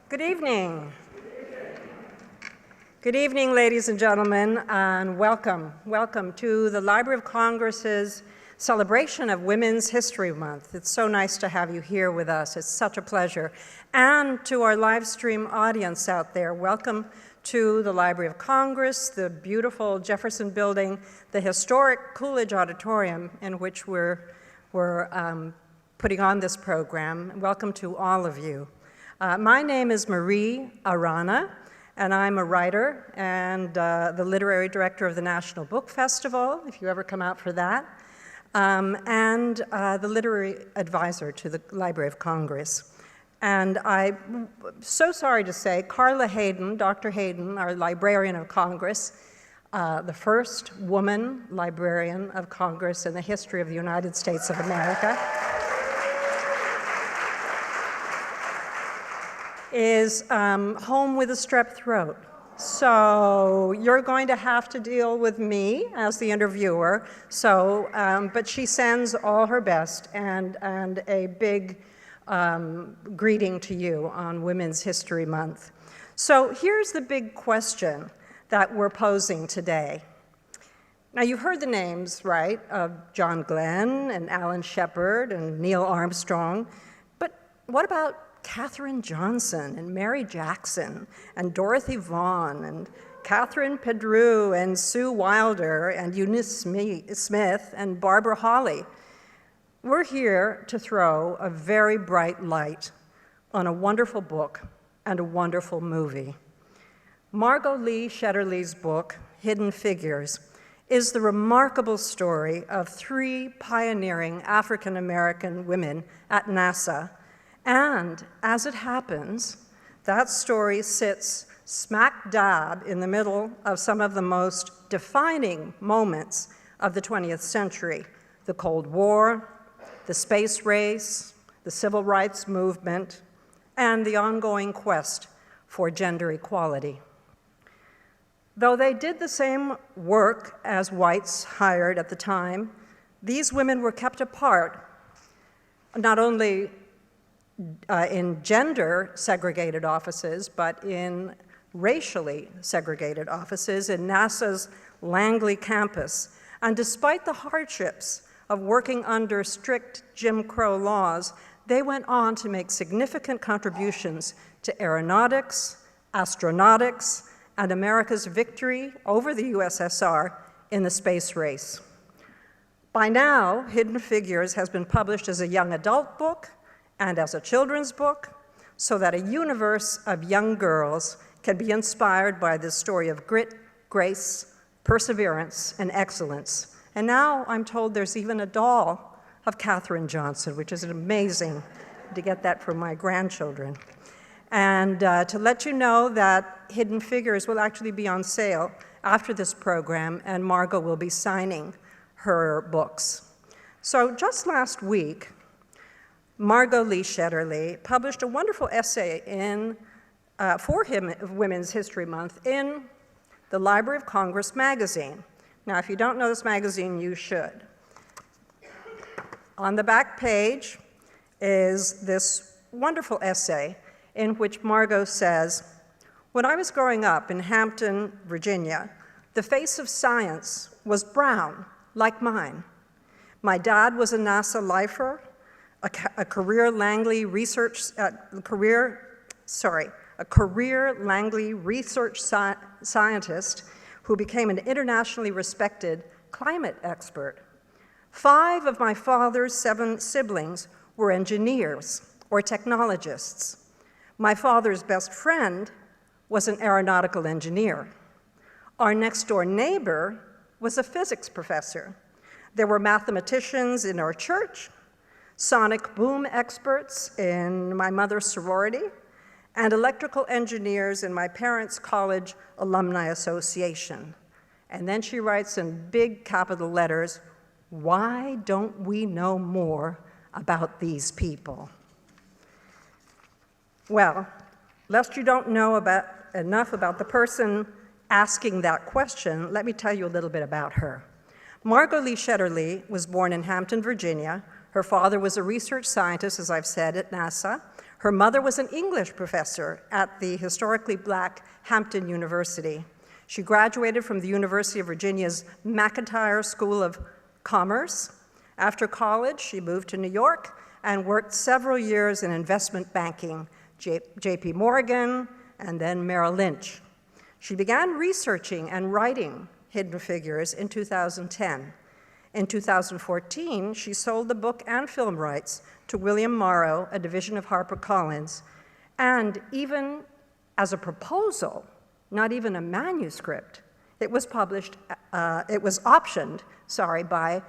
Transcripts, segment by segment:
Good evening. Good evening, ladies and gentlemen, and welcome. Welcome to the Library of Congress's celebration of Women's History Month. It's so nice to have you here with us. It's such a pleasure. And to our live stream audience out there, welcome to the Library of Congress, the beautiful Jefferson Building, the historic Coolidge Auditorium in which we're putting on this program. Welcome to all of you. My name is Marie Arana, and I'm a writer and the literary director of the National Book Festival, if you ever come out for that, and the literary advisor to the Library of Congress. And I'm so sorry to say, Carla Hayden, Dr. Hayden, our Librarian of Congress, the first woman Librarian of Congress in the history of the United States of America, is home with a strep throat. So you're going to have to deal with me as the interviewer. So, but she sends all her best and a big greeting to you on Women's History Month. So here's the big question that we're posing today. Now you've heard the names, right, of John Glenn and Alan Shepard and Neil Armstrong, but what about Katherine Johnson and Mary Jackson and Dorothy Vaughan and Catherine Pedrew and Sue Wilder and Eunice Smith and Barbara Hawley? We're here to throw a very bright light on a wonderful book and a wonderful movie. Margot Lee Shetterly's book, Hidden Figures, is the remarkable story of three pioneering African-American women at NASA. And as it happens, that story sits smack dab in the middle of some of the most defining moments of the 20th century: the Cold War, the space race, the civil rights movement, and the ongoing quest for gender equality. Though they did the same work as whites hired at the time, these women were kept apart, not only in gender-segregated offices, but in racially segregated offices in NASA's Langley campus. And despite the hardships of working under strict Jim Crow laws, they went on to make significant contributions to aeronautics, astronautics, and America's victory over the USSR in the space race. By now, Hidden Figures has been published as a young adult book and as a children's book, so that a universe of young girls can be inspired by this story of grit, grace, perseverance, and excellence. And now I'm told there's even a doll of Katherine Johnson, which is amazing to get that for my grandchildren. And to let you know that Hidden Figures will actually be on sale after this program, and Margot will be signing her books. So just last week, Margot Lee Shetterly published a wonderful essay for Women's History Month in the Library of Congress magazine. Now, if you don't know this magazine, you should. On the back page is this wonderful essay in which Margot says, "When I was growing up in Hampton, Virginia, the face of science was brown, like mine. My dad was a NASA lifer, a career Langley research scientist who became an internationally respected climate expert. 5 of my father's 7 siblings were engineers or technologists. My father's best friend was an aeronautical engineer. Our next-door neighbor was a physics professor. There were mathematicians in our church, sonic boom experts in my mother's sorority, and electrical engineers in my parents' college alumni association." And then she writes in big capital letters, "Why don't we know more about these people?" Well, lest you don't know enough about the person asking that question, let me tell you a little bit about her. Margot Lee Shetterly was born in Hampton, Virginia. Her father was a research scientist, as I've said, at NASA. Her mother was an English professor at the historically black Hampton University. She graduated from the University of Virginia's McIntyre School of Commerce. After college, she moved to New York and worked several years in investment banking, JP Morgan, and then Merrill Lynch. She began researching and writing Hidden Figures in 2010. In 2014, she sold the book and film rights to William Morrow, a division of HarperCollins, and even as a proposal, not even a manuscript, it was optioned, by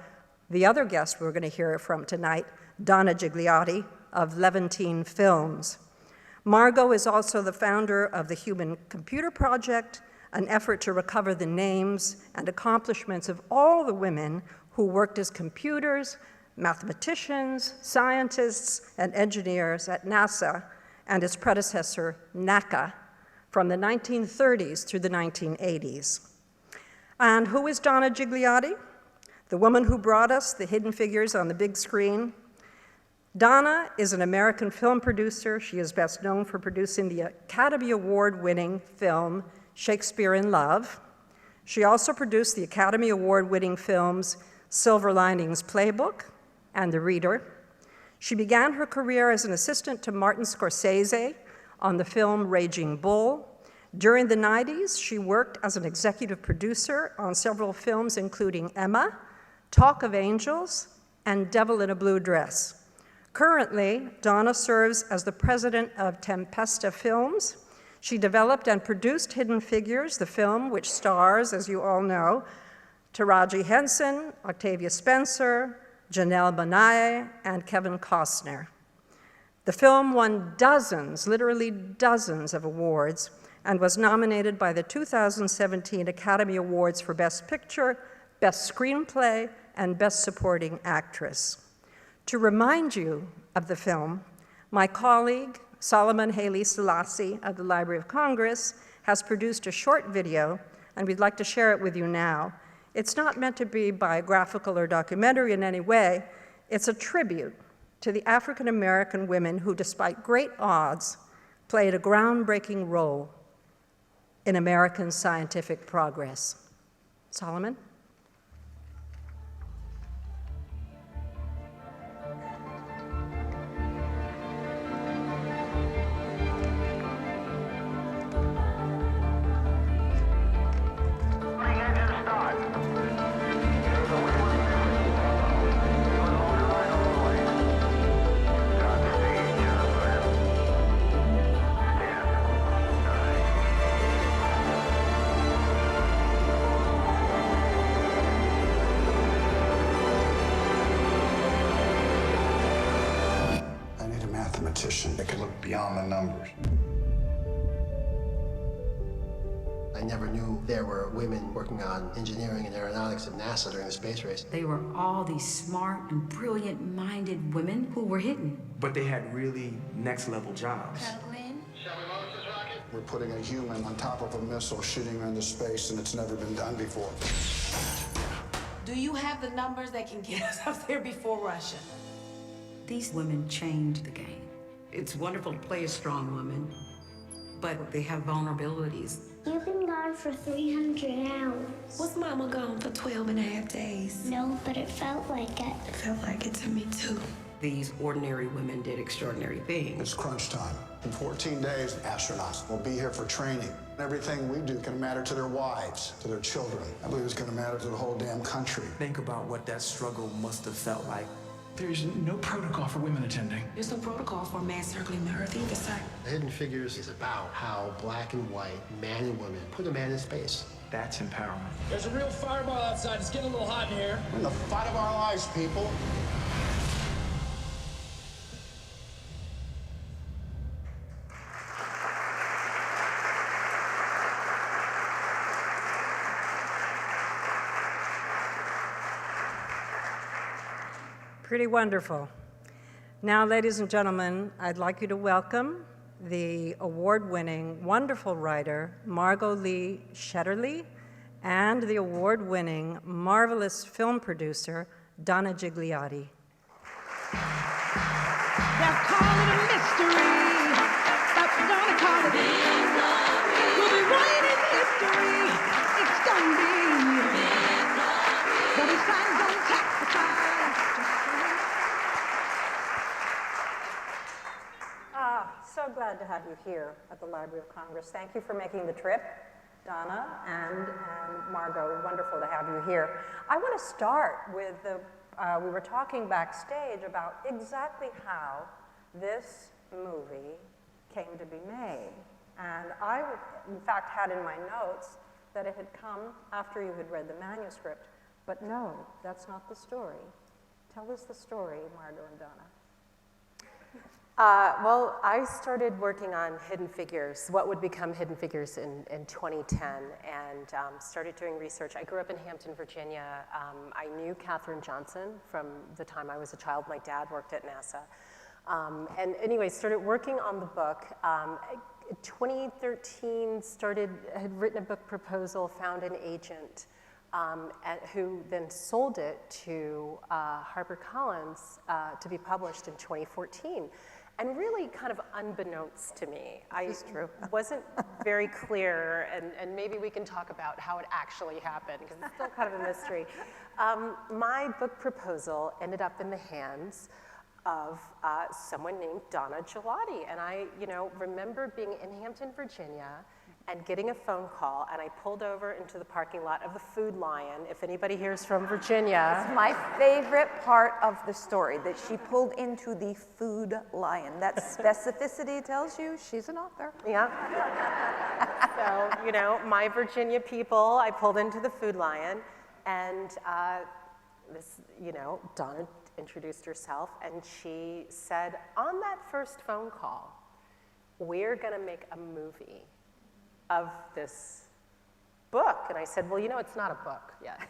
the other guest we're going to hear from tonight, Donna Gigliotti of Levantine Films. Margot is also the founder of the Human Computer Project, an effort to recover the names and accomplishments of all the women who worked as computers, mathematicians, scientists, and engineers at NASA and its predecessor, NACA, from the 1930s through the 1980s. And who is Donna Gigliotti? The woman who brought us the Hidden Figures on the big screen. Donna is an American film producer. She is best known for producing the Academy Award-winning film Shakespeare in Love. She also produced the Academy Award-winning films Silver Linings Playbook and The Reader. She began her career as an assistant to Martin Scorsese on the film Raging Bull. During the 90s, she worked as an executive producer on several films, including Emma, Talk of Angels, and Devil in a Blue Dress. Currently, Donna serves as the president of Tempesta Films. She developed and produced Hidden Figures, the film which stars, as you all know, Taraji Henson, Octavia Spencer, Janelle Monáe, and Kevin Costner. The film won dozens, literally dozens of awards, and was nominated by the 2017 Academy Awards for Best Picture, Best Screenplay, and Best Supporting Actress. To remind you of the film, my colleague, Solomon Haley Selassie of the Library of Congress, has produced a short video, and we'd like to share it with you now. It's not meant to be biographical or documentary in any way. It's a tribute to the African American women who, despite great odds, played a groundbreaking role in American scientific progress. Solomon? That could look beyond the numbers. I never knew there were women working on engineering and aeronautics at NASA during the space race. They were all these smart and brilliant-minded women who were hidden. But they had really next-level jobs. Katherine? Shall we launch this rocket? We're putting a human on top of a missile shooting into space, and it's never been done before. Do you have the numbers that can get us up there before Russia? These women changed the game. It's wonderful to play a strong woman, but they have vulnerabilities. You've been gone for 300 hours. Was Mama gone for 12 and a half days? No, but it felt like it. It felt like it to me, too. These ordinary women did extraordinary things. It's crunch time. In 14 days, astronauts will be here for training. Everything we do can matter to their wives, to their children. I believe it's going to matter to the whole damn country. Think about what that struggle must have felt like. There's no protocol for women attending. There's no protocol for a man circling the Earth either, sir. The Hidden Figures is about how black and white, man and woman, put a man in space. That's empowerment. There's a real fireball outside. It's getting a little hot in here. We're in the fight of our lives, people. Pretty wonderful. Now, ladies and gentlemen, I'd like you to welcome the award-winning, wonderful writer, Margot Lee Shetterly, and the award-winning, marvelous film producer, Donna Gigliotti. They're calling it a mystery. here at the Library of Congress. Thank you for making the trip, Donna and Margot. Wonderful to have you here. I want to start with we were talking backstage about exactly how this movie came to be made. And I, in fact, had in my notes that it had come after you had read the manuscript. But no, that's not the story. Tell us the story, Margot and Donna. Well, I started working on Hidden Figures, what would become Hidden Figures in 2010, and started doing research. I grew up in Hampton, Virginia. I knew Katherine Johnson from the time I was a child. My dad worked at NASA. And anyway, started working on the book. 2013, had written a book proposal, found an agent who then sold it to HarperCollins to be published in 2014. And really kind of unbeknownst to me, I wasn't very clear, and maybe we can talk about how it actually happened, because it's still kind of a mystery. My book proposal ended up in the hands of someone named Donna Gigliotti. And I, remember being in Hampton, Virginia, and getting a phone call, and I pulled over into the parking lot of the Food Lion, if anybody here is from Virginia. It's my favorite part of the story, that she pulled into the Food Lion. That specificity tells you she's an author. Yeah. So, my Virginia people, I pulled into the Food Lion, and Donna introduced herself, and she said, on that first phone call, we're gonna make a movie of this book. And I said, well, it's not a book yet.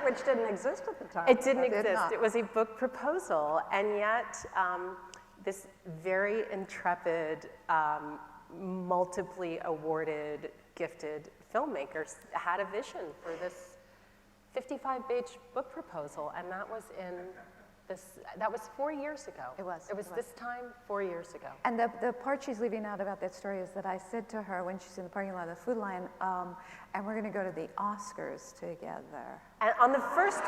which didn't exist at the time. It didn't exist. It was a book proposal. And yet, this very intrepid, multiply awarded, gifted filmmaker had a vision for this 55-page book proposal. And that was that was 4 years ago. It was. It was this time 4 years ago. And the part she's leaving out about that story is that I said to her when she's in the parking lot of the Food Lion, and we're going to go to the Oscars together. And on the first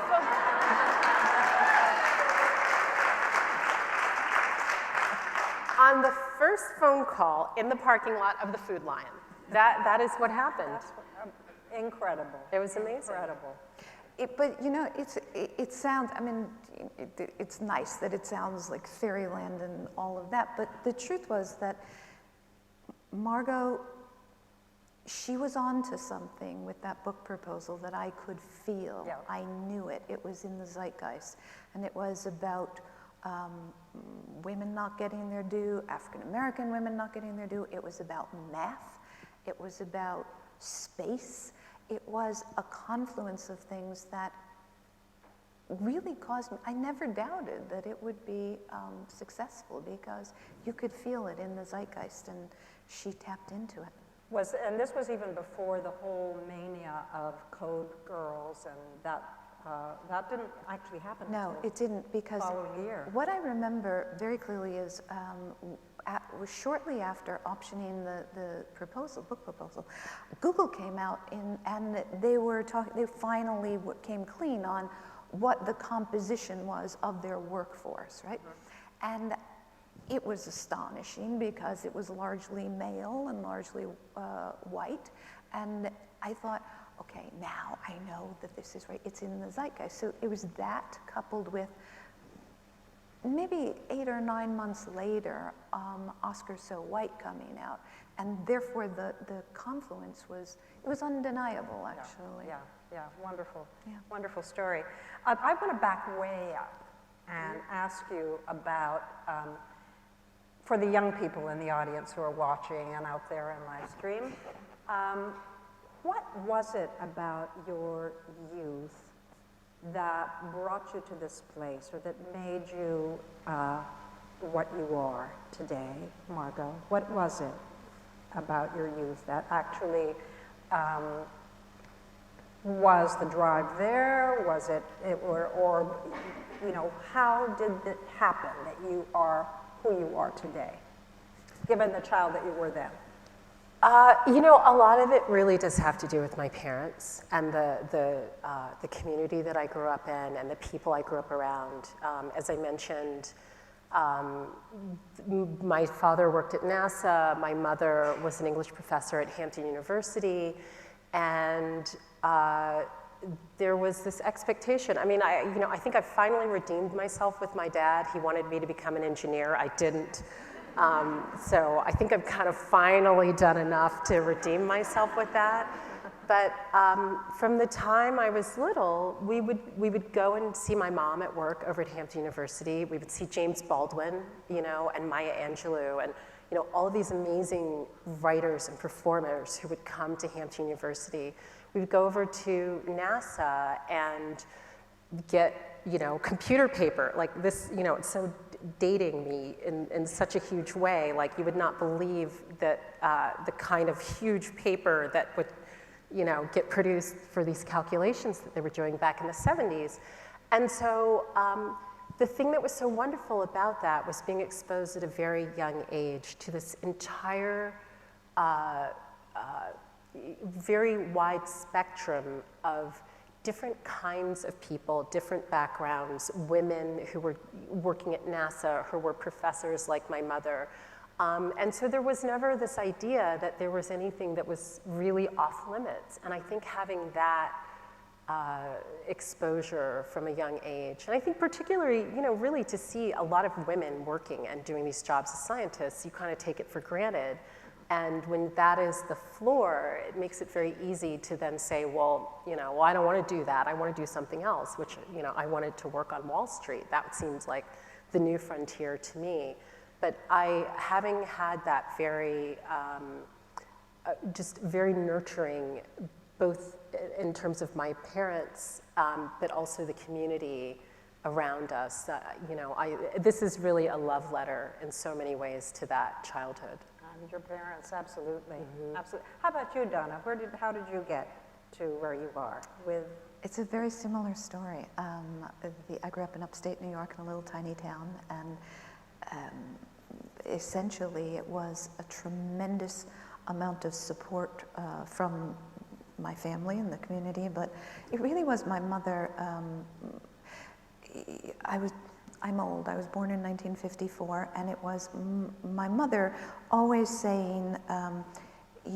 on the first phone call in the parking lot of the Food Lion, that is what happened. That's incredible. It was amazing. Incredible. But it sounds, it's nice that it sounds like fairyland and all of that, but the truth was that Margot, she was onto something with that book proposal that I could feel. Yeah. I knew it. It was in the zeitgeist, and it was about women not getting their due, African-American women not getting their due. It was about math. It was about space. It was a confluence of things that really caused me, I never doubted that it would be successful, because you could feel it in the zeitgeist, and she tapped into it. And this was even before the whole mania of Code Girls, and that didn't actually happen. No, it didn't, because following year. What I remember very clearly is was shortly after optioning the book proposal, Google came out and they were talking. They finally came clean on what the composition was of their workforce, right? Mm-hmm. And it was astonishing, because it was largely male and largely white. And I thought, okay, now I know that this is right. It's in the zeitgeist. So it was that, coupled with maybe 8 or 9 months later, Oscar So White coming out, and therefore the confluence was undeniable, actually. Yeah, wonderful. Yeah. Wonderful story. I want to back way up and ask you about, for the young people in the audience who are watching and out there in live stream, what was it about your youth that brought you to this place, or that made you what you are today, Margot? What was it about your youth that actually was the drive there? Was it or how did it happen that you are who you are today, given the child that you were then? A lot of it really does have to do with my parents and the community that I grew up in and the people I grew up around. As I mentioned, My father worked at NASA. My mother was an English professor at Hampton University. And there was this expectation. I mean, I think I finally redeemed myself with my dad. He wanted me to become an engineer. I didn't. So I think I've kind of finally done enough to redeem myself with that. But from the time I was little, we would go and see my mom at work over at Hampton University. We would see James Baldwin, and Maya Angelou, and all of these amazing writers and performers who would come to Hampton University. We would go over to NASA and get, computer paper like this. It's so dating me in such a huge way. Like you would not believe that the kind of huge paper that would get produced for these calculations that they were doing back in the 70s. And so the thing that was so wonderful about that was being exposed at a very young age to this entire very wide spectrum of different kinds of people, different backgrounds, women who were working at NASA, who were professors like my mother. And so there was never this idea that there was anything that was really off limits. And I think having that exposure from a young age, and I think particularly, really to see a lot of women working and doing these jobs as scientists, you kind of take it for granted. And when that is the floor, it makes it very easy to then say, well, I don't want to do that. I want to do something else, which, I wanted to work on Wall Street. That seems like the new frontier to me. But having had that very, just very nurturing, both in terms of my parents, but also the community around us, this is really a love letter in so many ways to that childhood. And your parents, absolutely. Absolutely. How about you, Donna? How did you get to where you are with? It's a very similar story. I grew up in upstate New York in a little tiny town, and essentially it was a tremendous amount of support from my family and the community, but it really was my mother. I'm old. I was born in 1954, and it was my mother always saying,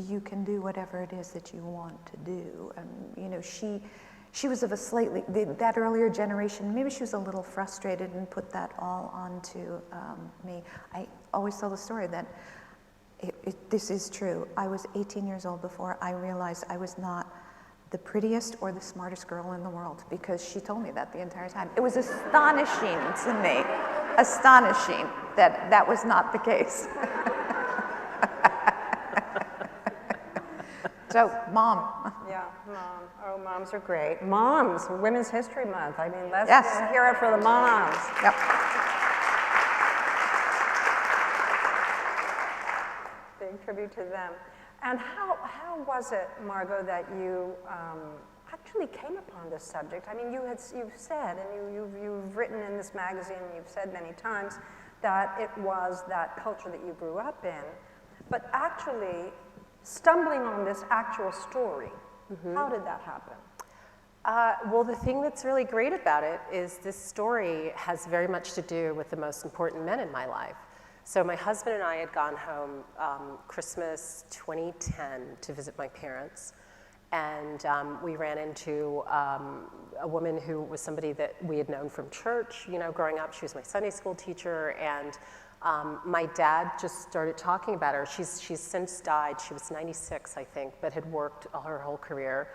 you can do whatever it is that you want to do. And she was of a slightly, that earlier generation, maybe she was a little frustrated and put that all onto me. I always tell the story that this is true. I was 18 years old before I realized I was not the prettiest or the smartest girl in the world, because she told me that the entire time. It was astonishing to me, astonishing that was not the case. So, Mom. Yeah, Mom. Oh, moms are great. Moms, Women's History Month. I mean, let's hear it for the moms. Yep. Big tribute to them. And how was it, Margot, that you actually came upon this subject? I mean, you've said, and you've written in this magazine, and you've said many times that it was that culture that you grew up in, but actually stumbling on this actual story, how did that happen? Well, the thing that's really great about it is this story has very much to do with the most important men in my life. So my husband and I had gone home Christmas 2010 to visit my parents, and we ran into a woman who was somebody that we had known from church, growing up. She was my Sunday school teacher, and my dad just started talking about her. She's since died. She was 96, I think, but had worked her whole career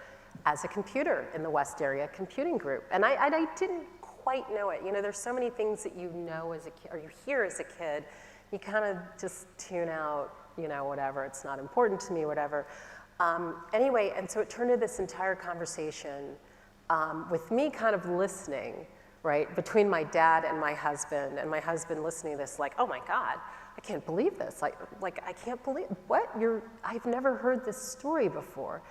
as a computer in the West Area Computing Group. And I didn't quite know it. There's so many things that you know as a kid, or you hear as a kid, you kind of just tune out, whatever, it's not important to me, whatever. Anyway, and so it turned into this entire conversation with me kind of listening, right, between my dad and my husband listening to this like, oh my God, I can't believe this. Like I can't believe, what? I've never heard this story before.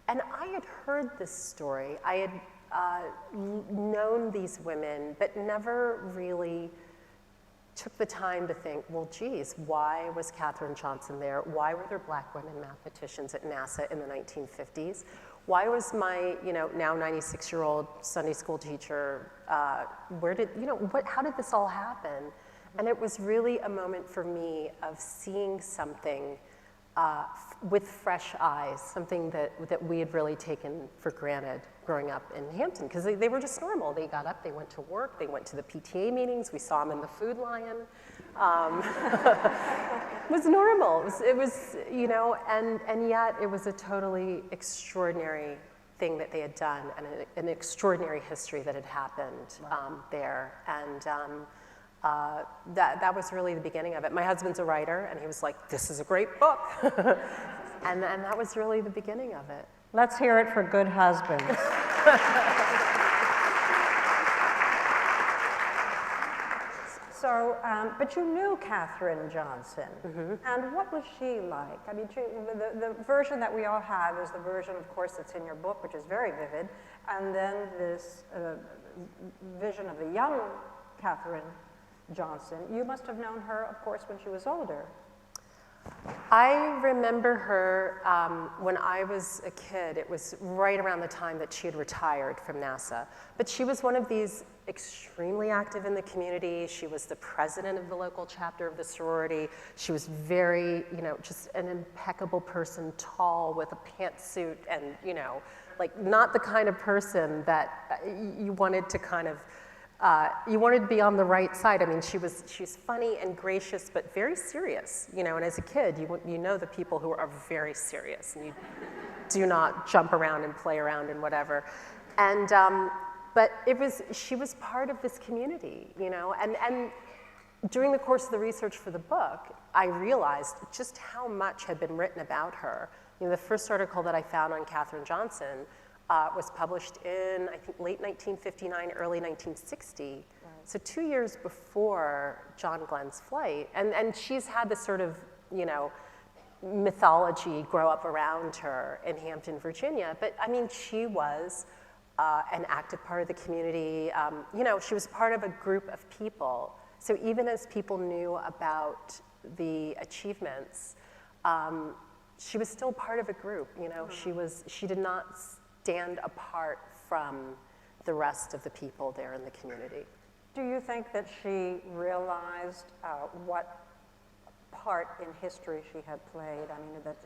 And I had heard this story. I had known these women, but never really took the time to think, well, geez, why was Katherine Johnson there? Why were there black women mathematicians at NASA in the 1950s? Why was my, now 96-year-old Sunday school teacher, how did this all happen? And it was really a moment for me of seeing something with fresh eyes, something that we had really taken for granted growing up in Hampton, because they were just normal. They got up, they went to work, they went to the PTA meetings, we saw them in the Food Lion. It was normal. It was, you know, and yet it was a totally extraordinary thing that they had done, and an extraordinary history that had happened there. And that was really the beginning of it. My husband's a writer, and he was like, "This is a great book," and that was really the beginning of it. Let's hear it for good husbands. So, but you knew Katherine Johnson, and what was she like? I mean, the version that we all have is the version, of course, that's in your book, which is very vivid, and then this vision of the young Katherine Johnson. You must have known her, of course, when she was older. I remember her when I was a kid. It was right around the time that she had retired from NASA. But she was one of these extremely active in the community. She was the president of the local chapter of the sorority. She was very, you know, just an impeccable person, tall with a pantsuit and, you know, like not the kind of person that you wanted to kind of you wanted to be on the right side. I mean, she's funny and gracious, but very serious, you know, and as a kid, you know the people who are very serious, and you do not jump around and play around and whatever. And, but she was part of this community, you know, and during the course of the research for the book, I realized just how much had been written about her. You know, the first article that I found on Katherine Johnson was published in, I think, late 1959, early 1960. Right. So 2 years before John Glenn's flight. And she's had this sort of, you know, mythology grow up around her in Hampton, Virginia. But I mean, she was an active part of the community. You know, she was part of a group of people. So even as people knew about the achievements, she was still part of a group, you know. She did not stand apart from the rest of the people there in the community. Do you think that she realized what part in history she had played? I mean, that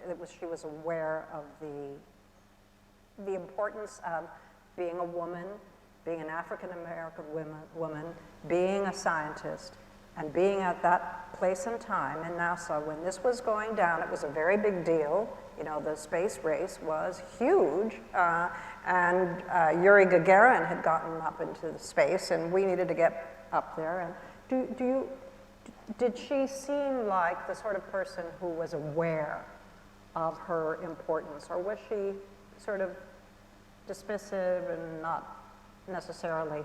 she was aware of the importance of being a woman, being an African-American woman, being a scientist, and being at that place and time in NASA when this was going down. It was a very big deal. You know, the space race was huge, and Yuri Gagarin had gotten up into the space, and we needed to get up there. And did she seem like the sort of person who was aware of her importance, or was she sort of dismissive and not necessarily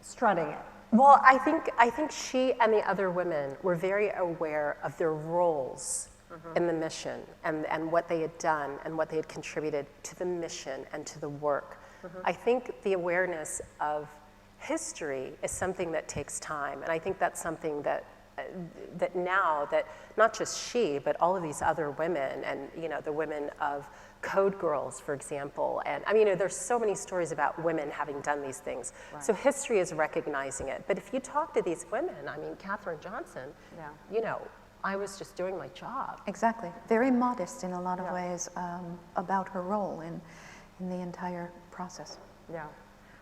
strutting it? Well, I think she and the other women were very aware of their roles in the mission and what they had done and what they had contributed to the mission and to the work. I think the awareness of history is something that takes time, and I think that's something that now that not just she, but all of these other women, and you know, the women of Code Girls, for example, and I mean, you know, there's so many stories about women having done these things. Right. So history is recognizing it. But if you talk to these women, I mean, Katherine Johnson, you know, I was just doing my job. Exactly. Very modest in a lot of ways about her role in the entire process. Yeah.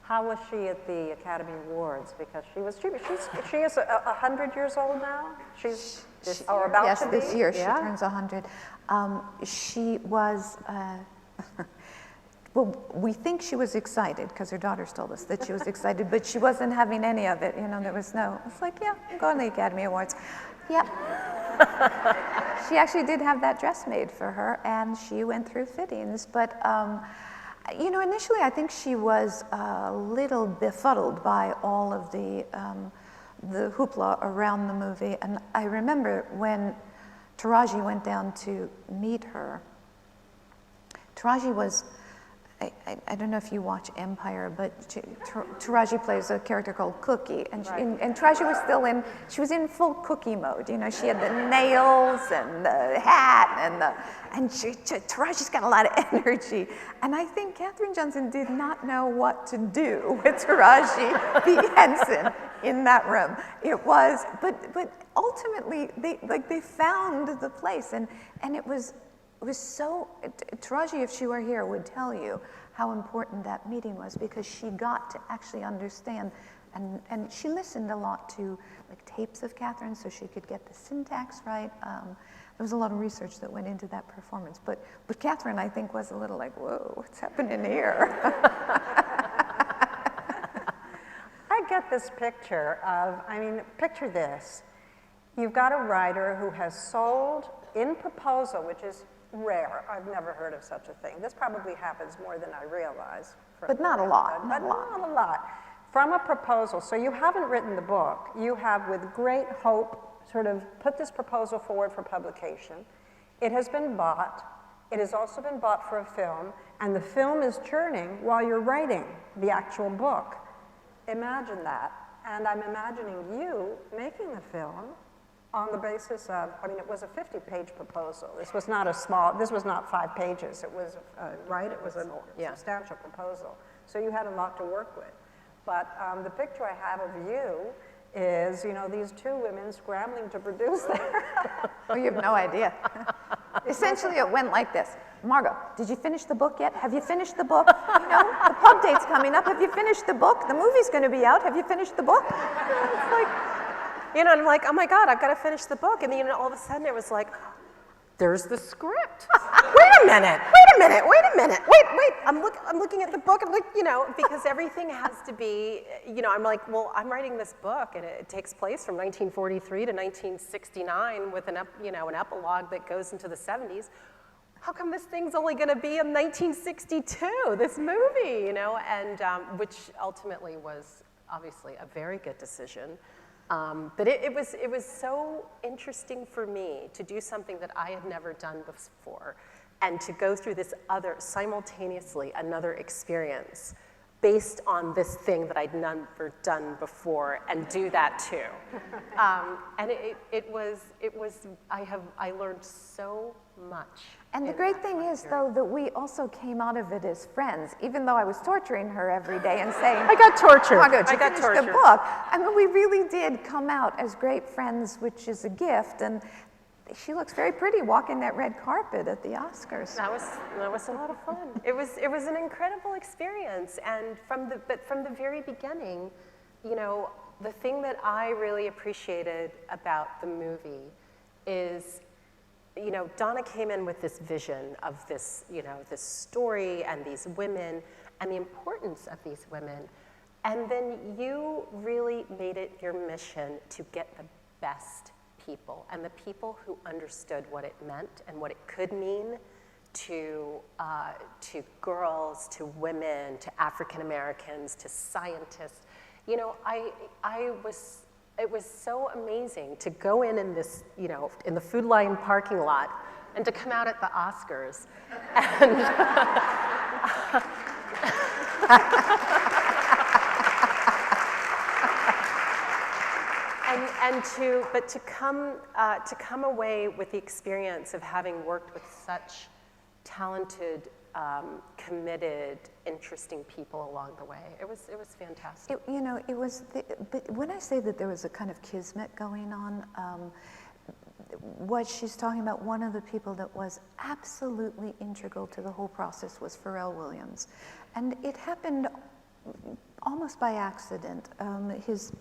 How was she at the Academy Awards? Because she is 100 years old now. She's about to be. Yes, this year she turns 100. She was. Well, we think she was excited because her daughters told us that she was excited, but she wasn't having any of it. You know, there was no. It's like, yeah, I'm going to the Academy Awards. Yep. She actually did have that dress made for her, and she went through fittings, but. You know, initially I think she was a little befuddled by all of the hoopla around the movie. And I remember when Taraji went down to meet her, Taraji was, I don't know if you watch Empire, but Taraji plays a character called Cookie, and Taraji was still she was in full Cookie mode. You know, she had the nails and the hat and Taraji's got a lot of energy. And I think Katherine Johnson did not know what to do with Taraji P. Henson in that room. It was, but ultimately they found the place, and it was so, Taraji, if she were here, would tell you how important that meeting was, because she got to actually understand, and she listened a lot to like tapes of Katherine so she could get the syntax right. There was a lot of research that went into that performance, but Katherine, I think, was a little like, whoa, what's happening here? I get this picture of, I mean, picture this. You've got a writer who has sold in proposal, which is rare. I've never heard of such a thing. This probably happens more than I realize. But not a lot. Not a lot. From a proposal, so you haven't written the book. You have, with great hope, sort of put this proposal forward for publication. It has been bought. It has also been bought for a film, and the film is churning while you're writing the actual book. Imagine that. And I'm imagining you making the film on the basis of, I mean, it was a 50-page proposal. This was not this was not 5 pages. It was, right? It was a substantial proposal. So you had a lot to work with. But the picture I have of you is, you know, these 2 women scrambling to produce their... Oh, you have no idea. Essentially, it went like this. Margot, did you finish the book yet? Have you finished the book? You know, the pub date's coming up. Have you finished the book? The movie's going to be out. Have you finished the book? It's like... You know, and I'm like, oh my God, I've got to finish the book. And then, you know, all of a sudden it was like, there's the script. Wait a minute. Wait. I'm looking at the book. I'm like, you know, because everything has to be, you know, I'm like, well, I'm writing this book, and it takes place from 1943 to 1969 with an epilogue that goes into the 70s. How come this thing's only going to be in 1962, this movie, you know? And which ultimately was obviously a very good decision. But it was so interesting for me to do something that I had never done before, and to go through this simultaneously another experience based on this thing that I'd never done before, and do that too. And I learned so much. And the great thing is, though, that we also came out of it as friends, even though I was torturing her every day and saying, I got tortured. Margot, did you finish the book? I mean, we really did come out as great friends, which is a gift. And she looks very pretty walking that red carpet at the Oscars. That was a lot of fun. It was an incredible experience. And from the very beginning, you know, the thing that I really appreciated about the movie is, you know, Donna came in with this vision of this, you know, this story and these women and the importance of these women. And then you really made it your mission to get the best people, and the people who understood what it meant and what it could mean to girls, to women, to African Americans, to scientists. You know, it was so amazing to go in this, you know, in the Food Lion parking lot, and to come out at the Oscars, and to come away with the experience of having worked with such talented, committed, interesting people along the way. It was fantastic. But when I say that there was a kind of kismet going on, what she's talking about, one of the people that was absolutely integral to the whole process was Pharrell Williams. And it happened almost by accident. His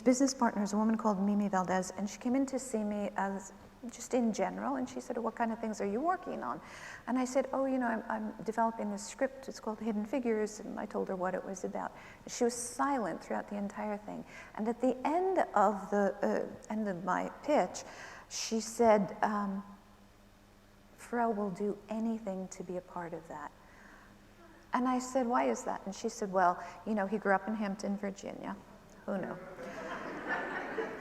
business partner is a woman called Mimi Valdez, and she came in to see me as just in general, and she said, what kind of things are you working on? And I said, oh, you know, I'm developing this script, it's called Hidden Figures, and I told her what it was about. She was silent throughout the entire thing. And at the end of my pitch, she said, Pharrell will do anything to be a part of that. And I said, why is that? And she said, well, you know, he grew up in Hampton, Virginia. Who knew?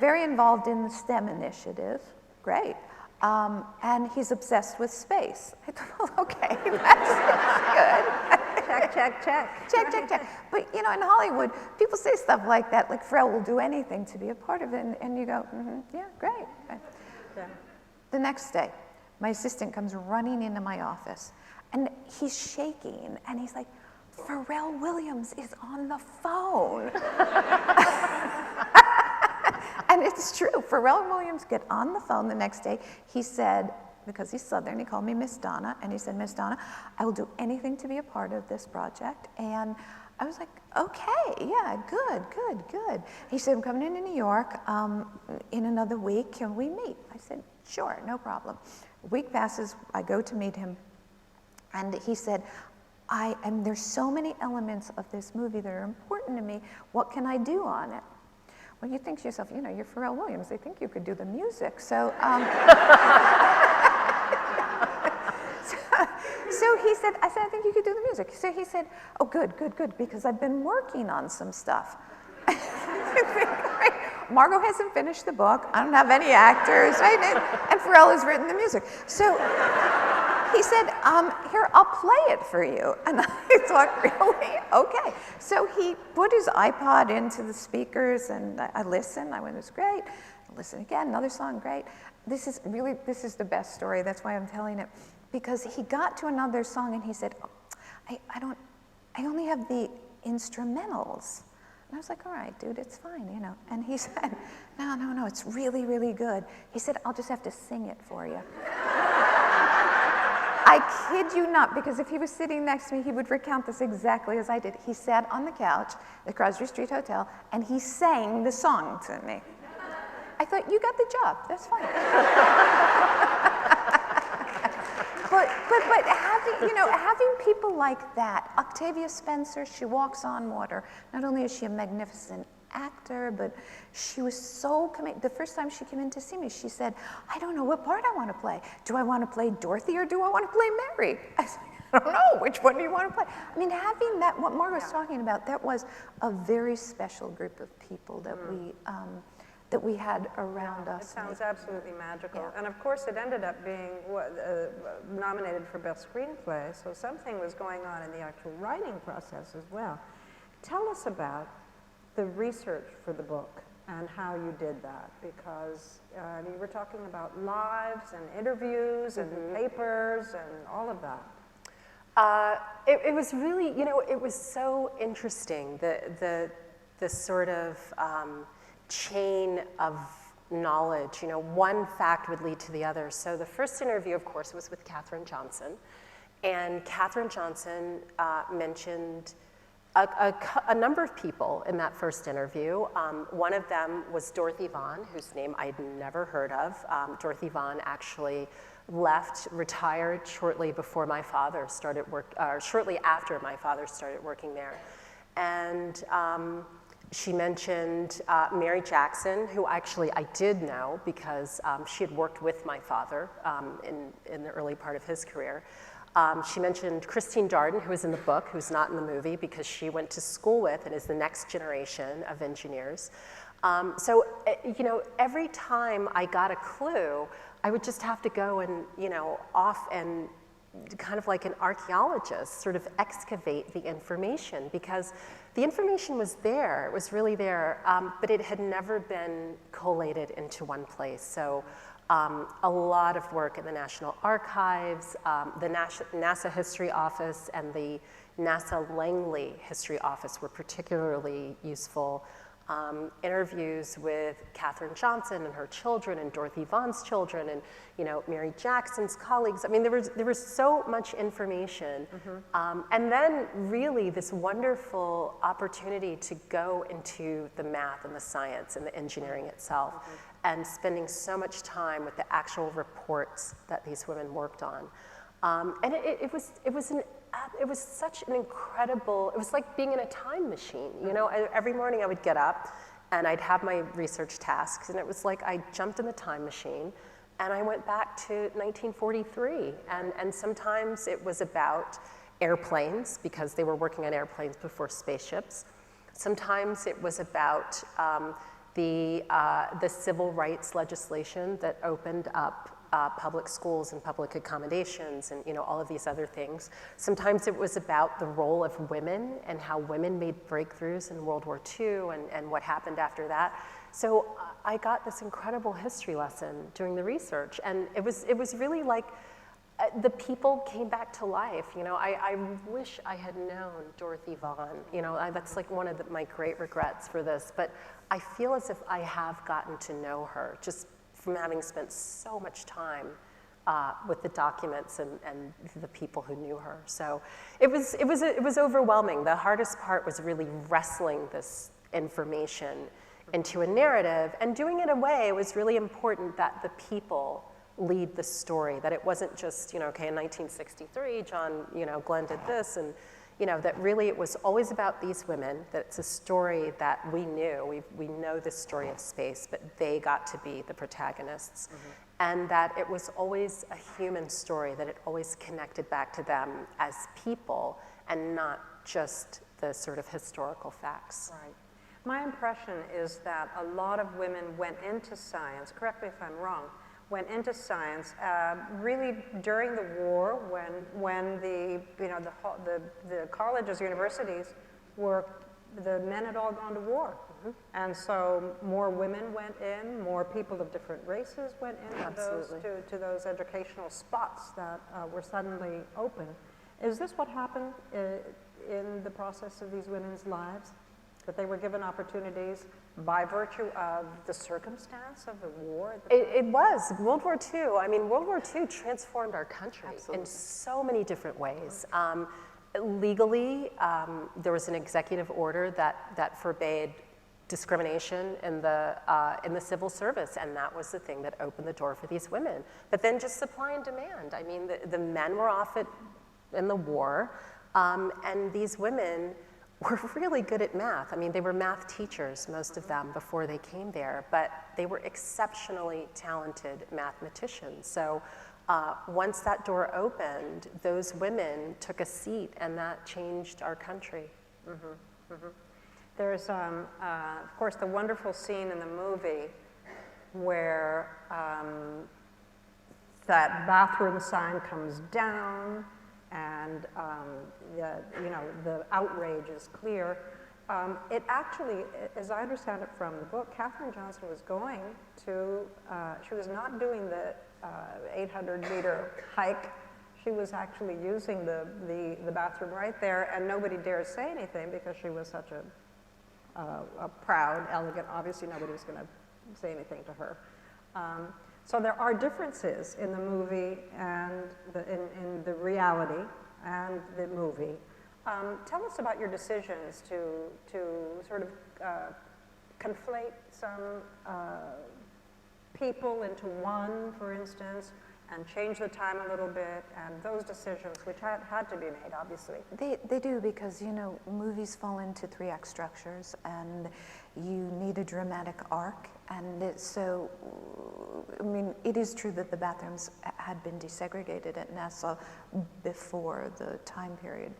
Very involved in the STEM initiative. Great. And he's obsessed with space. I thought, well, okay, that's good. check, check, check. Check, check, check. But you know, in Hollywood, people say stuff like that, like Pharrell will do anything to be a part of it, and you go, yeah, great. Yeah. The next day, my assistant comes running into my office, and he's shaking, and he's like, Pharrell Williams is on the phone. And it's true. Pharrell Williams get on the phone the next day. He said, because he's Southern, he called me Miss Donna, and he said, Miss Donna, I will do anything to be a part of this project. And I was like, okay, yeah, good, good, good. He said, I'm coming into New York in another week. Can we meet? I said, sure, no problem. A week passes, I go to meet him, and he said, there's so many elements of this movie that are important to me. What can I do on it? Well, you think to yourself, you know, you're Pharrell Williams. They think you could do the music. So, so he said, I said, I think you could do the music. So he said, oh, good, good, good, because I've been working on some stuff. Margot hasn't finished the book. I don't have any actors, right? And Pharrell has written the music. So he said, here, I'll play it for you. And I thought, really? Okay. So he put his iPod into the speakers, and I listened. I went, it was great. I listened again, another song, great. This is the best story. That's why I'm telling it. Because he got to another song, and he said, oh, I only have the instrumentals. And I was like, all right, dude, it's fine, you know. And he said, no, it's really, really good. He said, I'll just have to sing it for you. I kid you not, because if he was sitting next to me, he would recount this exactly as I did. He sat on the couch at the Crosby Street Hotel, and he sang the song to me. I thought, you got the job, that's fine. but having people like that, Octavia Spencer, she walks on water. Not only is she a magnificent actor, but she was so committed. The first time she came in to see me, she said, I don't know what part I want to play. Do I want to play Dorothy or do I want to play Mary? I said, I don't know, which one do you want to play? I mean, having that, what Margot's talking about, that was a very special group of people that we had around us. It sounds absolutely magical. Yeah. And of course, it ended up being nominated for Best Screenplay, so something was going on in the actual writing process as well. Tell us about the research for the book and how you did that, because you were talking about lives and interviews and papers and all of that. It was really, you know, it was so interesting, the sort of chain of knowledge. You know, one fact would lead to the other. So the first interview, of course, was with Katherine Johnson, and Katherine Johnson mentioned a number of people in that first interview. One of them was Dorothy Vaughan, whose name I'd never heard of. Dorothy Vaughan actually retired shortly before my father started shortly after my father started working there. And she mentioned Mary Jackson, who actually I did know because she had worked with my father in the early part of his career. She mentioned Christine Darden, who is in the book, who's not in the movie, because she went to school with and is the next generation of engineers. So, you know, every time I got a clue, I would just have to go and, you know, off and kind of like an archaeologist, sort of excavate the information, because the information was there, it was really there, but it had never been collated into one place. So a lot of work in the National Archives, the NASA History Office and the NASA Langley History Office were particularly useful. Interviews with Katherine Johnson and her children and Dorothy Vaughan's children and, you know, Mary Jackson's colleagues. I mean, there was so much information. And then really this wonderful opportunity to go into the math and the science and the engineering itself and spending so much time with the actual reports that these women worked on. And it was such an incredible, it was like being in a time machine. You know, every morning I would get up and I'd have my research tasks, and it was like I jumped in the time machine and I went back to 1943. And sometimes it was about airplanes, because they were working on airplanes before spaceships. Sometimes it was about the civil rights legislation that opened up public schools and public accommodations and all of these other things. Sometimes it was about the role of women and how women made breakthroughs in World War II and what happened after that. So I got this incredible history lesson doing the research, and it was really like the people came back to life. I wish I had known Dorothy Vaughan. That's like one of my great regrets for this, but I feel as if I have gotten to know her just from having spent so much time with the documents and the people who knew her. So it was overwhelming. The hardest part was really wrestling this information into a narrative, and doing it in a way it was really important that the people lead the story, that it wasn't just, okay, in 1963, John, Glenn did this, and, that really it was always about these women, that it's a story that we knew. We know this story of space, but they got to be the protagonists. And that it was always a human story, that it always connected back to them as people and not just the sort of historical facts. Right. My impression is that a lot of women went into science, correct me if I'm wrong, went into science really during the war when the colleges, universities the men had all gone to war. And so more women went in, more people of different races went into those educational spots that were suddenly open. Is this what happened in the process of these women's lives? That they were given opportunities by virtue of the circumstance of the war? It was. World War II, World War II transformed our country in so many different ways. Legally, there was an executive order that forbade discrimination in the civil service, and that was the thing that opened the door for these women. But then just supply and demand. The men were off in the war, and these women were really good at math. They were math teachers, most of them, before they came there, but they were exceptionally talented mathematicians. So once that door opened, those women took a seat, and that changed our country. There's, of course, the wonderful scene in the movie where that bathroom sign comes down, and the outrage is clear. It actually, as I understand it from the book, Katherine Johnson was going to, she was not doing the 800-meter hike. She was actually using the bathroom right there, and nobody dared say anything because she was such a proud, elegant, obviously nobody was going to say anything to her. So there are differences in the movie and in the reality and the movie. Tell us about your decisions to sort of conflate some people into one, for instance, and change the time a little bit, and those decisions, which had to be made, obviously. They do, because, movies fall into 3-act structures, and you need a dramatic arc, and so, it is true that the bathrooms had been desegregated at NASA before the time period.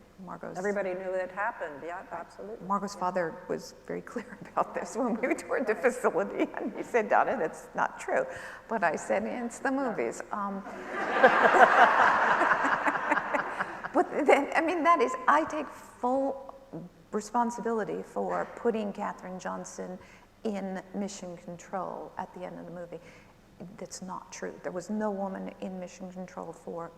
Everybody knew it happened, yeah, absolutely. Margot's father was very clear about this when we toured the facility, and he said, Donna, that's not true. But I said, it's the movies. But then, that is, I take full responsibility for putting Katherine Johnson in mission control at the end of the movie. That's not true. There was no woman in mission control for,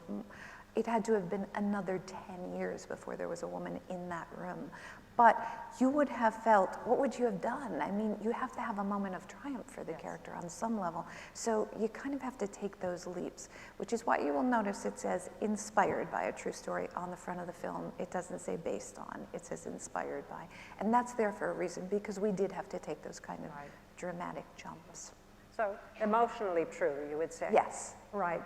it had to have been another 10 years before there was a woman in that room. But you would have felt, what would you have done? You have to have a moment of triumph for the character on some level. So you kind of have to take those leaps, which is why you will notice it says inspired by a true story on the front of the film. It doesn't say based on, it says inspired by. And that's there for a reason, because we did have to take those kind of dramatic jumps. So emotionally true, you would say? Yes. Right.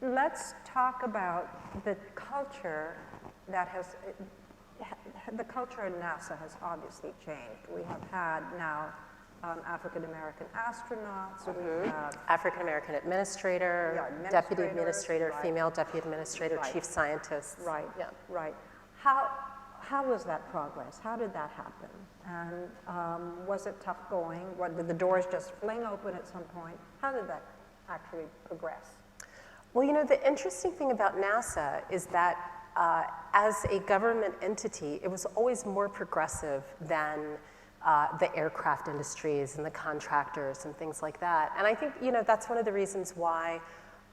Let's talk about the culture that has, the culture in NASA has obviously changed. We have had now African-American astronauts, we have African-American administrator, deputy administrator, female deputy administrator, chief scientist. Right, right. How was that progress? How did that happen? And was it tough going? Did the doors just fling open at some point? How did that actually progress? Well, you know, the interesting thing about NASA is that as a government entity, it was always more progressive than the aircraft industries and the contractors and things like that. And I think, you know, that's one of the reasons why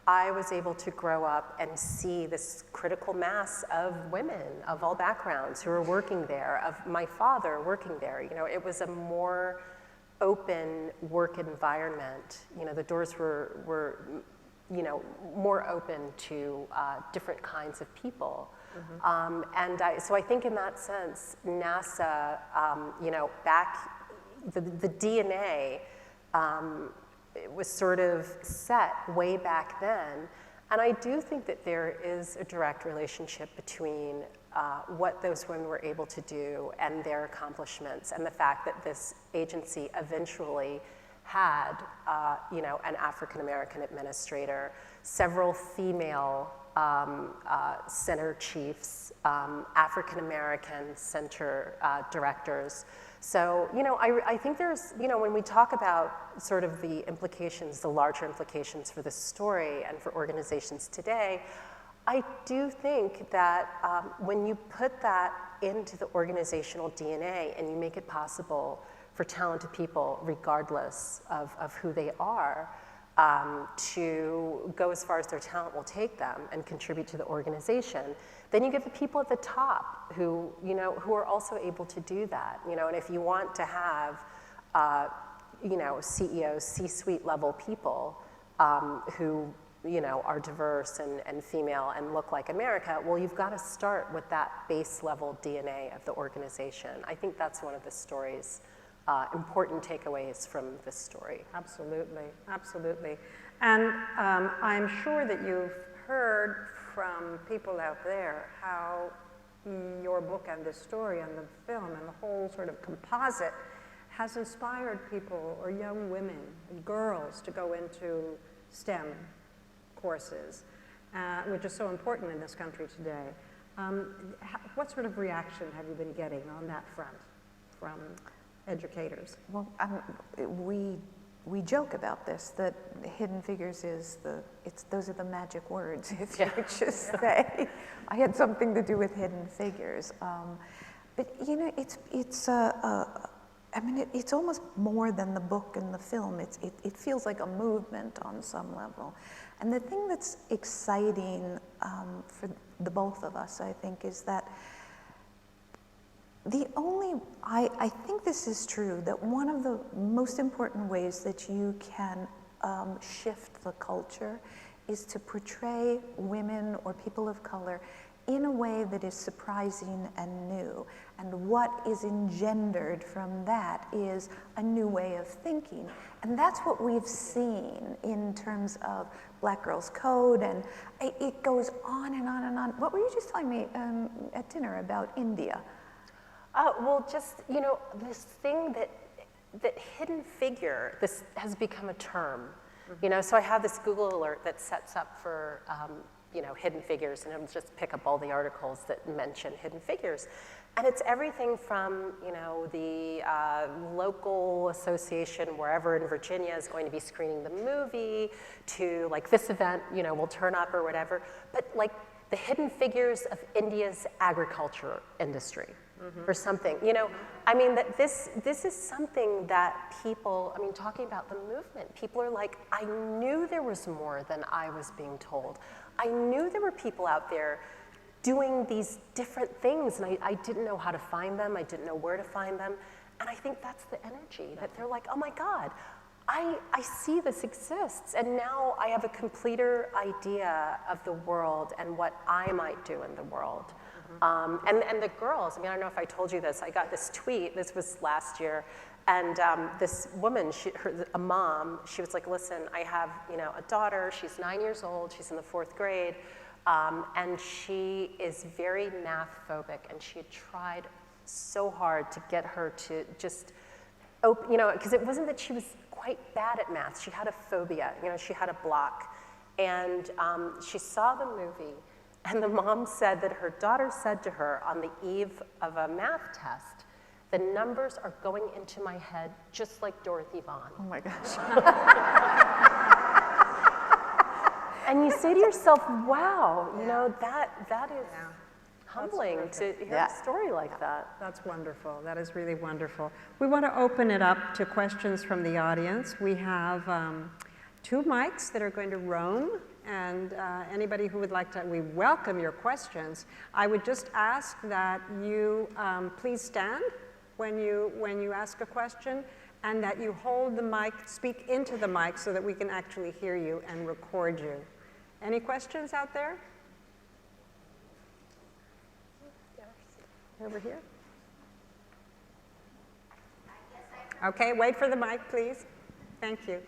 I was able to grow up and see this critical mass of women of all backgrounds who were working there, of my father working there. You know, it was a more open work environment. You know, the doors were you know, more open to different kinds of people. So I think in that sense, NASA, you know, back, the DNA, it was sort of set way back then. And I do think that there is a direct relationship between what those women were able to do and their accomplishments, and the fact that this agency eventually had, you know, an African-American administrator, several female center chiefs, African-American center directors. So, you know, I think there's, you know, when we talk about sort of the implications, the larger implications for this story and for organizations today, I do think that when you put that into the organizational DNA and you make it possible for talented people, regardless of who they are, to go as far as their talent will take them and contribute to the organization, then you get the people at the top who, you know, who are also able to do that. You know, and if you want to have, you know, CEOs, C-suite level people who, you know, are diverse and female and look like America, well, you've got to start with that base level DNA of the organization. I think that's one of the story's important takeaways from this story. Absolutely, absolutely. And I'm sure that you've heard from people out there how your book and this story and the film and the whole sort of composite has inspired people or young women and girls to go into STEM courses, which is so important in this country today. What sort of reaction have you been getting on that front from educators? Well, we joke about this, that Hidden Figures is those are the magic words, if you would just say. I had something to do with Hidden Figures. But, you know, I mean, it's almost more than the book and the film. It feels like a movement on some level. And the thing that's exciting for the both of us, I think, is that I think this is true, that one of the most important ways that you can shift the culture is to portray women or people of color in a way that is surprising and new. And what is engendered from that is a new way of thinking. And that's what we've seen in terms of Black Girls Code, and it goes on and on and on. What were you just telling me at dinner about India? Well, just, you know, this thing that hidden figure, this has become a term. You know, so I have this Google alert that sets up for, you know, hidden figures, and it'll just pick up all the articles that mention hidden figures. And it's everything from, you know, the local association wherever in Virginia is going to be screening the movie, to like this event, you know, will turn up or whatever. But like the hidden figures of India's agriculture industry. Or something, you know, I mean, that this is something that people, I mean, talking about the movement, people are like, I knew there was more than I was being told. I knew there were people out there doing these different things, and I didn't know how to find them, I didn't know where to find them, and I think that's the energy, that they're like, oh my God, I see this exists, and now I have a completer idea of the world and what I might do in the world. And the girls, I mean, I don't know if I told you this, I got this tweet, this was last year, and this woman, a mom, she was like, listen, I have, you know, a daughter, she's 9 years old, she's in the 4th grade, and she is very math phobic, and she had tried so hard to get her to just, you know, because it wasn't that she was quite bad at math, she had a phobia, you know, she had a block, and she saw the movie. And the mom said that her daughter said to her on the eve of a math test, the numbers are going into my head just like Dorothy Vaughan. Oh my gosh. And you say to yourself, wow, you know, that is humbling to hear a story like that. That's wonderful. That is really wonderful. We want to open it up to questions from the audience. We have 2 mics that are going to roam, and anybody who would like to, we welcome your questions. I would just ask that you please stand when you ask a question, and that you hold the mic, speak into the mic so that we can actually hear you and record you. Any questions out there? Over here? Okay, wait for the mic, please. Thank you.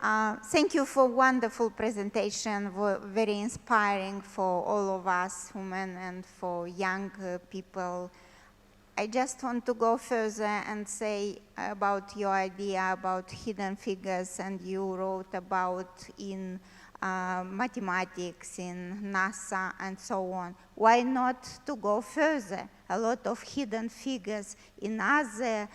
Thank you for wonderful presentation, very inspiring for all of us women and for young people. I just want to go further and say about your idea about hidden figures, and you wrote about in mathematics, in NASA, and so on. Why not to go further? A lot of hidden figures in other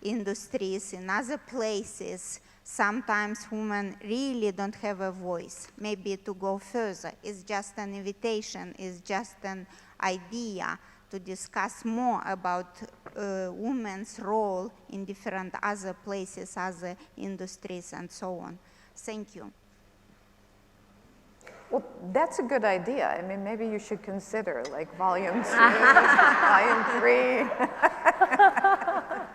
industries, in other places. Sometimes women really don't have a voice. Maybe to go further. It's just an invitation, it's just an idea to discuss more about women's role in different other places, other industries, and so on. Thank you. Well, that's a good idea. I mean, maybe you should consider like volume 2, volume 3.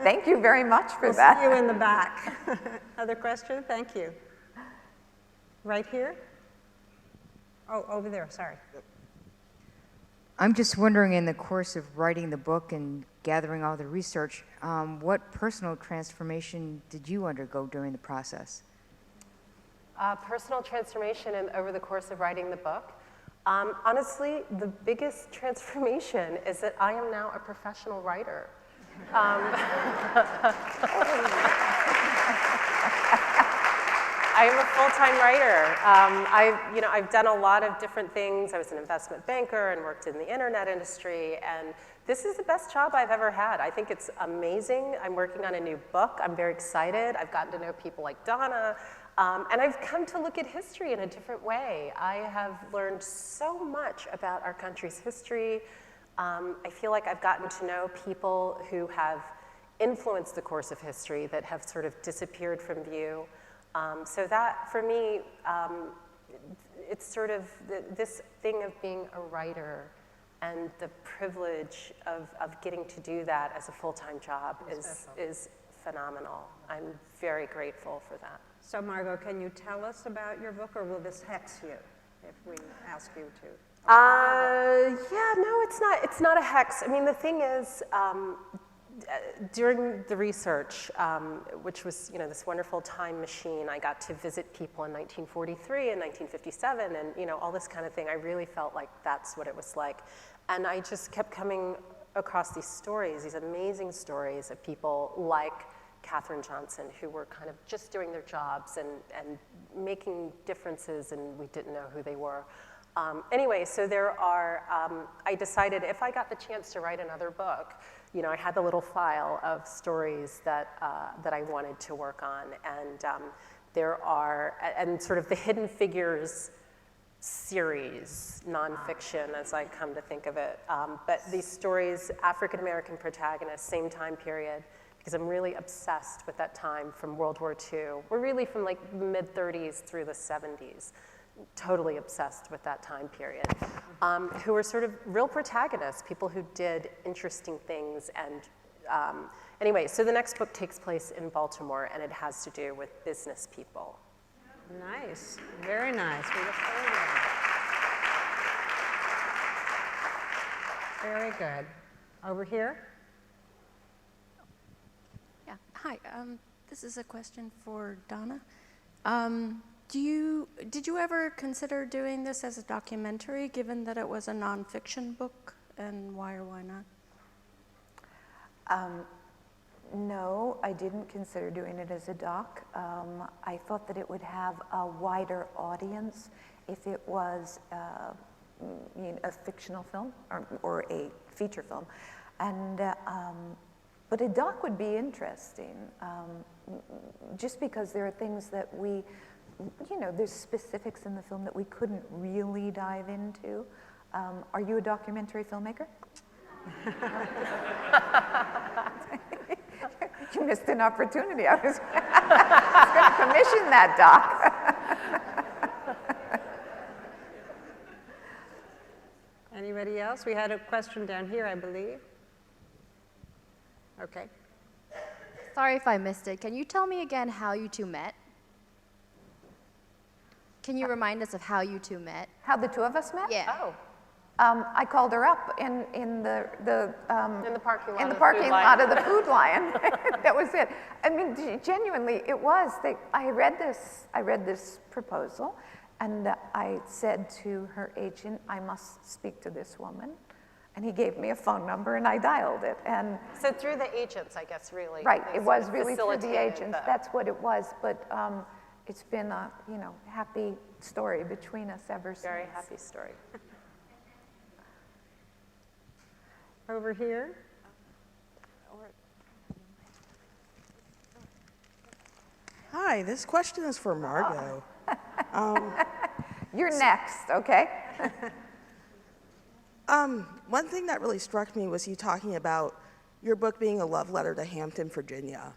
Thank you very much for that. We'll see you in the back. Other question? Thank you. Right here? Oh, over there, sorry. I'm just wondering, in the course of writing the book and gathering all the research, what personal transformation did you undergo during the process? Personal transformation over the course of writing the book. Honestly, the biggest transformation is that I am now a professional writer. I am a full-time writer. I've done a lot of different things. I was an investment banker and worked in the internet industry, and this is the best job I've ever had. I think it's amazing. I'm working on a new book. I'm very excited. I've gotten to know people like Donna, and I've come to look at history in a different way. I have learned so much about our country's history. I feel like I've gotten to know people who have influenced the course of history that have sort of disappeared from view. So that, for me, it's sort of this thing of being a writer and the privilege of getting to do that as a full-time job is phenomenal. I'm very grateful for that. So Margot, can you tell us about your book, or will this hex you if we ask you to? Yeah, no, it's not a hex. I mean, the thing is, during the research, which was, this wonderful time machine, I got to visit people in 1943 and 1957 and, all this kind of thing. I really felt like that's what it was like. And I just kept coming across these stories, these amazing stories of people like Katherine Johnson, who were kind of just doing their jobs and making differences, and we didn't know who they were. Anyway, so there are, I decided if I got the chance to write another book, I had the little file of stories that I wanted to work on, and there are, and sort of the Hidden Figures series, nonfiction as I come to think of it, but these stories, African-American protagonists, same time period, because I'm really obsessed with that time from World War II. We're really from like mid-30s through the 70s. Totally obsessed with that time period, who were sort of real protagonists, people who did interesting things. And anyway, so the next book takes place in Baltimore, and it has to do with business people. Nice, very nice. We look forward to that. Very good. Over here? Yeah, hi, this is a question for Donna. Did you ever consider doing this as a documentary, given that it was a nonfiction book, and why or why not? No, I didn't consider doing it as a doc. I thought that it would have a wider audience if it was a fictional film or a feature film. And, but a doc would be interesting, just because there are things that we you know, there's specifics in the film that we couldn't really dive into. Are you a documentary filmmaker? You missed an opportunity. I was going to commission that doc. Anybody else? We had a question down here, I believe. Okay. Sorry if I missed it. Can you tell me again how you two met? Can you remind us of how you two met? How the two of us met? Yeah. Oh. I called her up in the parking lot, in the parking lot of the Food Lion. That was it. I mean, genuinely, it was. I read this proposal, and I said to her agent, "I must speak to this woman." And he gave me a phone number, and I dialed it. And so through the agents, I guess, really. Right. It was really through the facilitated agents. That's what it was. But it's been a happy story between us ever since. Very happy story. Over here. Hi, this question is for Margot. You're next, okay? One thing that really struck me was you talking about your book being a love letter to Hampton, Virginia.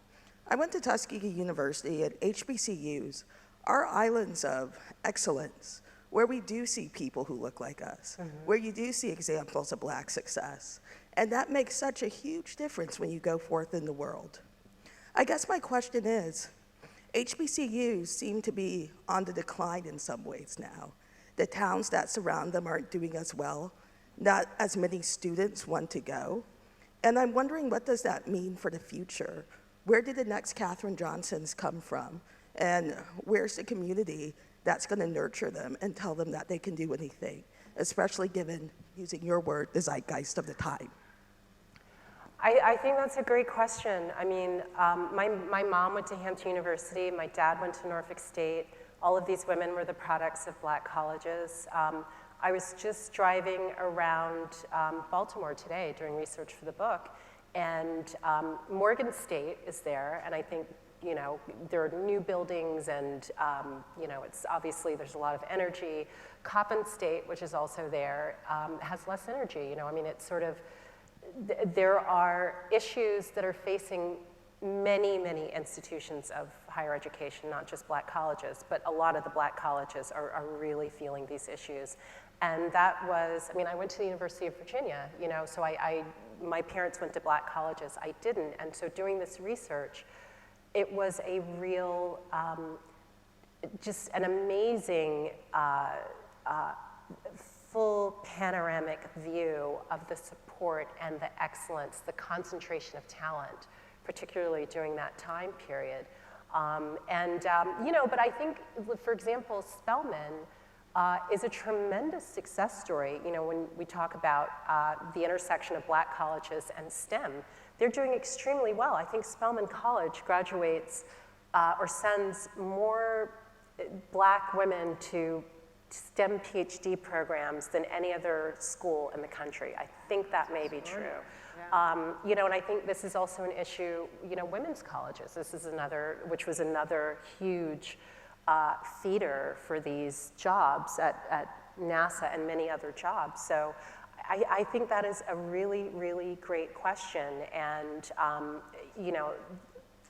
I went to Tuskegee University, and HBCUs are islands of excellence, where we do see people who look like us, where you do see examples of Black success. And that makes such a huge difference when you go forth in the world. I guess my question is, HBCUs seem to be on the decline in some ways now. The towns that surround them aren't doing as well. Not as many students want to go. And I'm wondering, what does that mean for the future? Where did the next Katherine Johnsons come from? And where's the community that's going to nurture them and tell them that they can do anything, especially given, using your word, the zeitgeist of the time? I think that's a great question. I mean, my mom went to Hampton University, my dad went to Norfolk State. All of these women were the products of Black colleges. I was just driving around Baltimore today doing research for the book, and Morgan State is there, and I think, you know, there are new buildings, and you know, it's obviously there's a lot of energy. Coppin State, which is also there, has less energy. You know, I mean, it's sort of, there are issues that are facing many, many institutions of higher education, not just Black colleges, but a lot of the Black colleges are really feeling these issues. And that was, I mean, I went to the University of Virginia, you know, so my parents went to Black colleges, I didn't. And so doing this research, it was a real, just an amazing, full panoramic view of the support and the excellence, the concentration of talent, particularly during that time period. You know, but I think, for example, Spelman is a tremendous success story. You know, when we talk about the intersection of Black colleges and STEM, they're doing extremely well. I think Spelman College graduates or sends more Black women to STEM PhD programs than any other school in the country. I think that may be true. You know, and I think this is also an issue, you know, women's colleges. This is another, which was another huge feeder for these jobs at NASA and many other jobs. So I think that is a really, really great question. And, you know,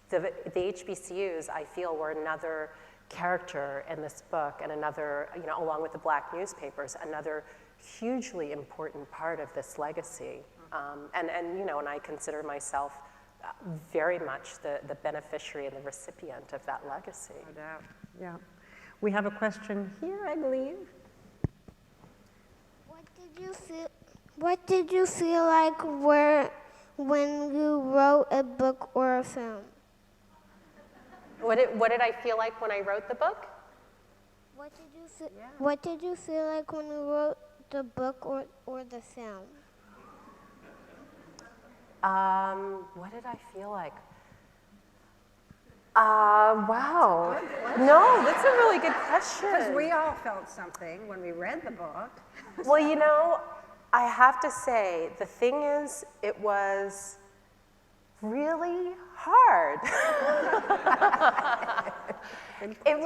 the HBCUs, I feel, were another character in this book, and another, you know, along with the Black newspapers, another hugely important part of this legacy. And you know, and I consider myself very much the beneficiary and the recipient of that legacy. No doubt, yeah. We have a question here, I believe. What did you feel like when you wrote a book or a film? What did I feel like when I wrote the book? What did you feel like when you wrote the book or the film? What did I feel like? Wow. No, that's a really good question. Because we all felt something when we read the book. Well, you know, I have to say, the thing is, it was really hard. It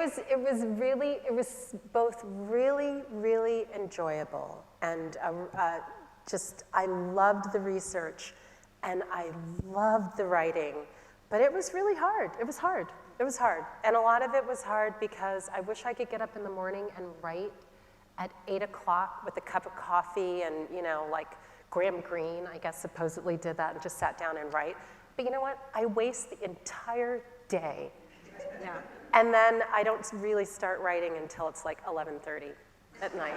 was both really enjoyable and I loved the research and I loved the writing, but it was really hard. It was hard. And a lot of it was hard because I wish I could get up in the morning and write at 8 o'clock with a cup of coffee and, like Graham Greene, I guess, supposedly did that and just sat down and write. But you know what? I waste the entire day. Yeah. And then I don't really start writing until it's like 11:30 at night.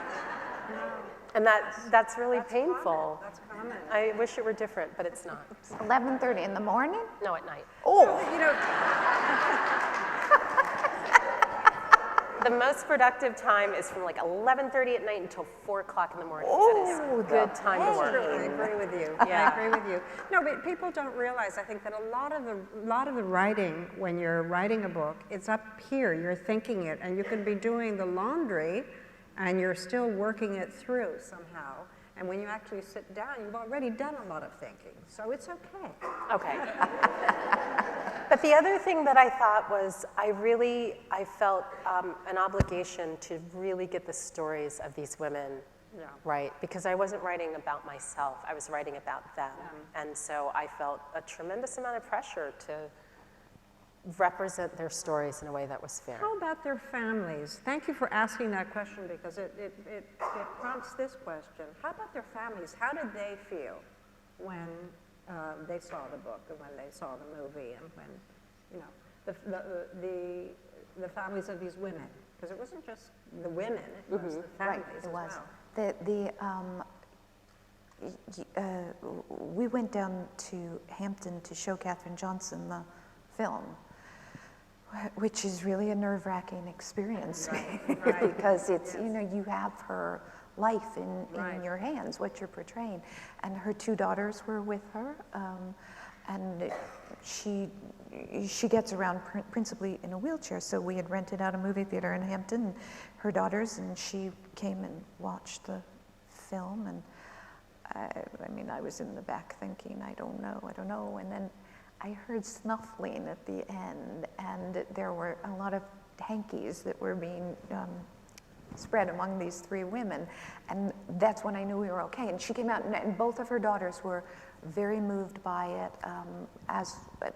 No. And that's really painful. That's common. I wish it were different, but it's not. 11:30 in the morning? No, at night. Oh. The most productive time is from like 11:30 at night until 4 o'clock in the morning. Oh, that is a good time to work. I agree with you. Yeah. I agree with you. No, but people don't realize, I think, that a lot of the writing, when you're writing a book, it's up here. You're thinking it, and you can be doing the laundry, and you're still working it through somehow. And when you actually sit down, you've already done a lot of thinking, so it's okay. Okay. But the other thing that I thought was I felt an obligation to really get the stories of these women right, because I wasn't writing about myself, I was writing about them. And so I felt a tremendous amount of pressure to represent their stories in a way that was fair. How about their families? Thank you for asking that question because it prompts this question. How about their families? How did they feel when they saw the book and when they saw the movie and when, the families of these women? Because it wasn't just the women, it was the families as well. We went down to Hampton to show Katherine Johnson the film, which is really a nerve-wracking experience because it's, you have her life in your hands, what you're portraying. And her 2 daughters were with her, and she gets around principally in a wheelchair. So we had rented out a movie theater in Hampton, her daughters, and she came and watched the film. And I was in the back thinking, I don't know. And then I heard snuffling at the end, and there were a lot of hankies that were being spread among these 3 women, and that's when I knew we were okay. And she came out, and both of her daughters were very moved by it.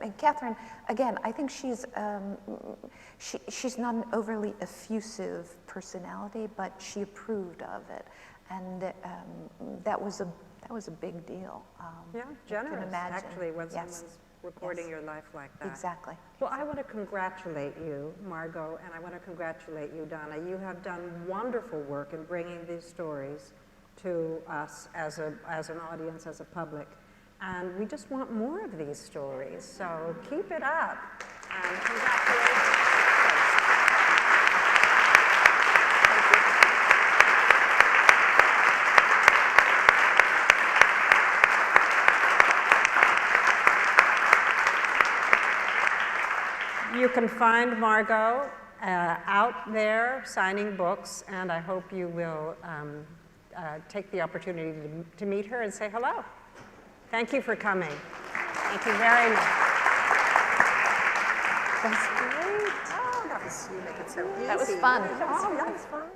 And Katherine, again, I think she's not an overly effusive personality, but she approved of it, and that was a big deal. Generous, actually, when someone's recording your life like that. Exactly. Well, I want to congratulate you, Margot, and I want to congratulate you, Donna. You have done wonderful work in bringing these stories to us as an audience, as a public. And we just want more of these stories, so keep it up. And congratulations. You can find Margot out there signing books, and I hope you will take the opportunity to meet her and say hello. Thank you for coming. Thank you very much. That's great. Oh, that was, you make it so easy. That was fun. Oh, that was fun.